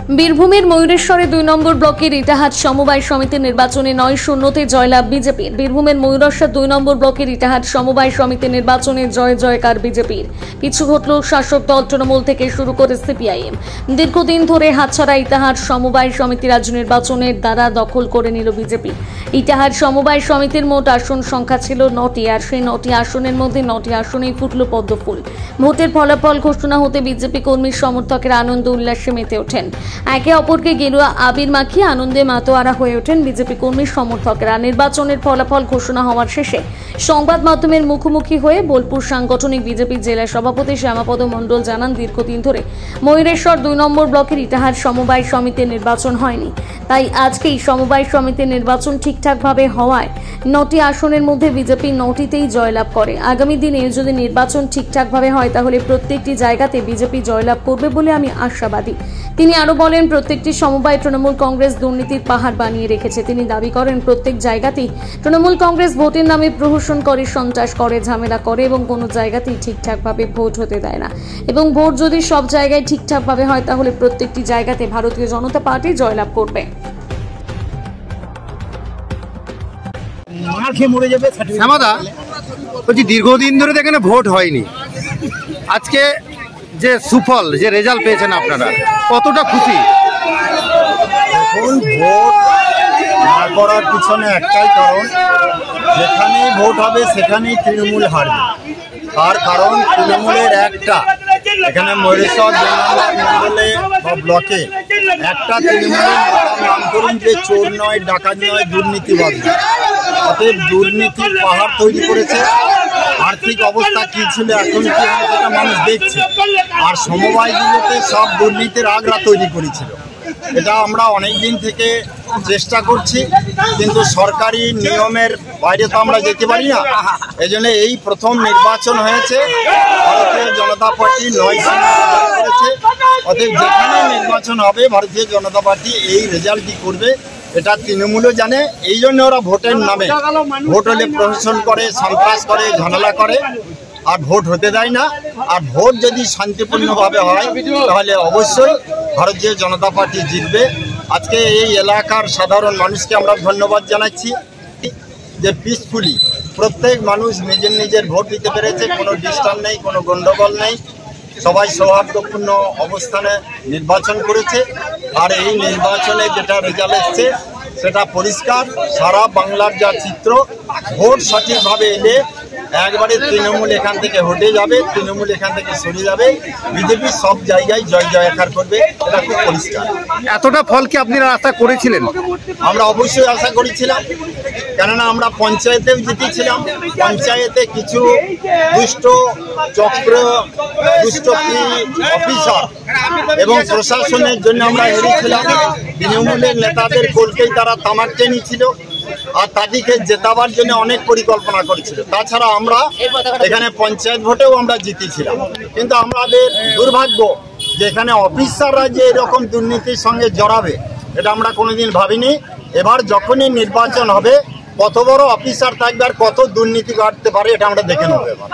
বীরভূমের ময়ূরেশ্বরে 2 নম্বর ব্লকের ইটাহার সমবায় সমিতির নির্বাচনে 9-0তে জয়লাভ বিজেপির। বীরভূমের ময়ূরেশ্বর 2 নম্বর ব্লকের ইটাহার সমবায় সমিতির নির্বাচনে জয়কার বিজেপির। পিছু হটল শাসক দল তৃণমূল থেকে শুরু করে সিপিআইএম। দীর্ঘদিন ধরে হাতছাড়া ইটাহার সমবায় সমিতি রাজ্য নির্বাচনের দ্বারা দখল করে নিল বিজেপি। ইটাহার সমবায় সমিতির মোট আসন সংখ্যা ছিল 9টি, আর সেই 9টি আসনের মধ্যে 9টি আসনেই ফুটল পদ্মফুল। ভোটের ফলাফল ঘোষণা হতে বিজেপি কর্মী সমর্থকেরা আনন্দ উল্লাসে মেতে ওঠেন। একে অপরকে গেরুয়া আবির মাখিয়ে আনন্দে মাতোয়ারা হয়ে ওঠেন বিজেপি কর্মী সমর্থকেরা। নির্বাচনের ফলাফল ঘোষণা হওয়ার শেষে সংবাদ মাধ্যমের মুখোমুখি হয়ে বোলপুর সাংগঠনিক বিজেপি জেলা সভাপতি শ্যামাপদ মণ্ডল জানান, দীর্ঘদিন ধরে ময়ূরেশ্বর 2 নম্বর ব্লকের ইটাহার সমবায় সমিতির নির্বাচন হয়নি, তাই আজকেই সমবায় সমিতির নির্বাচন ঠিকঠাকভাবে হওয়ায় 9টি আসনের মধ্যে বিজেপি 9টিতেই জয়লাভ করে। আগামী দিনে যদি নির্বাচন ঠিকঠাকভাবে হয় তাহলে প্রত্যেকটি জায়গাতে বিজেপি জয়লাভ করবে বলে আমি আশাবাদী। তিনি আরো বলেন, প্রত্যেকটি সমবায় তৃণমূল কংগ্রেস দুর্নীতির পাহাড় বানিয়ে রেখেছে। তিনি দাবি করেন, প্রত্যেক জায়গাতেই তৃণমূল কংগ্রেস ভোটের নামে প্রহসন করে, সন্ত্রাস করে, ঝামেলা করে এবং কোনো জায়গাতেই ঠিকঠাকভাবে ভোট হতে দেয় না। এবং ভোট যদি সব জায়গায় ঠিকঠাকভাবে হয় তাহলে প্রত্যেকটি জায়গাতে ভারতীয় জনতা পার্টি জয়লাভ করবে। শ্যামাদা বলছি, দীর্ঘদিন ধরে এখানে ভোট হয়নি, আজকে যে সুফল, যে রেজাল্ট পেয়েছেন আপনারা, কতটা খুশি? ভোট না করার পিছনে একটাই কারণ, যেখানেই ভোট হবে সেখানেই তৃণমূল হারবে। তার কারণ তৃণমূলের একটা, এখানে ময়ূরেশ্বর মন্ডলে বা ব্লকে একটা তৃণমূলের নাম করুন যে চোর নয়, ডাকাত নয়, দুর্নীতিবাদ। অতএব দুর্নীতির পাহাড় তৈরি করেছে। আর্থিক অবস্থা কি ছিল, এখন কি সেটা মানুষ দেখছে। আর সমবায়গুলোতে সব দুর্নীতির আগ্রা তৈরি করেছিল। এটা আমরা অনেক দিন থেকে চেষ্টা করছি, কিন্তু সরকারি নিয়মের বাইরে তো আমরা যেতে পারি না। এই জন্য এই প্রথম নির্বাচন হয়েছে, ভারতীয় জনতা পার্টি 9 করেছে। অতএব যেখানে নির্বাচন হবে ভারতীয় জনতা পার্টি এই রেজাল্টই করবে, এটা তৃণমূলও জানে। এই জন্য ওরা ভোটের নামে, ভোট হলে প্রহসন করে, সন্ত্রাস করে, ঝামেলা করে, আর ভোট হতে দেয় না। আর ভোট যদি শান্তিপূর্ণভাবে হয় তাহলে অবশ্যই ভারতীয় জনতা পার্টি জিতবে। আজকে এই এলাকার সাধারণ মানুষকে আমরা ধন্যবাদ জানাচ্ছি যে পিসফুলি প্রত্যেক মানুষ নিজের নিজের ভোট দিতে পেরেছে। কোনো ডিস্টার্ব নেই, কোনো গণ্ডগোল নেই, সবাই সৌহার্দ্যপূর্ণ অবস্থানে নির্বাচন করেছে। আর এই নির্বাচনে যেটা রেজাল্ট এসছে সেটা পরিষ্কার। সারা বাংলার যা চিত্র, ভোট সঠিকভাবে এলে একবারে তৃণমূল এখান থেকে হটে যাবে, তৃণমূল এখান থেকে সরে যাবে, বিজেপি সব জায়গায় জয়কার করবে, এটা খুব পরিষ্কার। এতটা ফল কি আপনারা আশা করেছিলেন? আমরা অবশ্যই আশা করেছিলাম, কেননা আমরা পঞ্চায়েতেও জিতেছিলাম। পঞ্চায়েতে কিছু দুষ্ট চক্র, দুষ্ট অফিসার এবং প্রশাসনের জন্য আমরা হেরেছিলাম। তৃণমূলের নেতাদের কোলকেই তারা তামাক টেনেছিল, আর তাদেরকে জেতাবার জন্য অনেক পরিকল্পনা করেছিল। তাছাড়া আমরা এখানে পঞ্চায়েত ভোটেও আমরা জিতেছিলাম। কিন্তু আমাদের দুর্ভাগ্য যে এখানে অফিসাররা যে এরকম দুর্নীতির সঙ্গে জড়াবে, এটা আমরা কোনোদিন ভাবিনি। এবার যখনই নির্বাচন হবে, কত বড় অফিসার থাকবে আর কত দুর্নীতি ঘটতে পারে, এটা আমরা দেখে নেব এবার।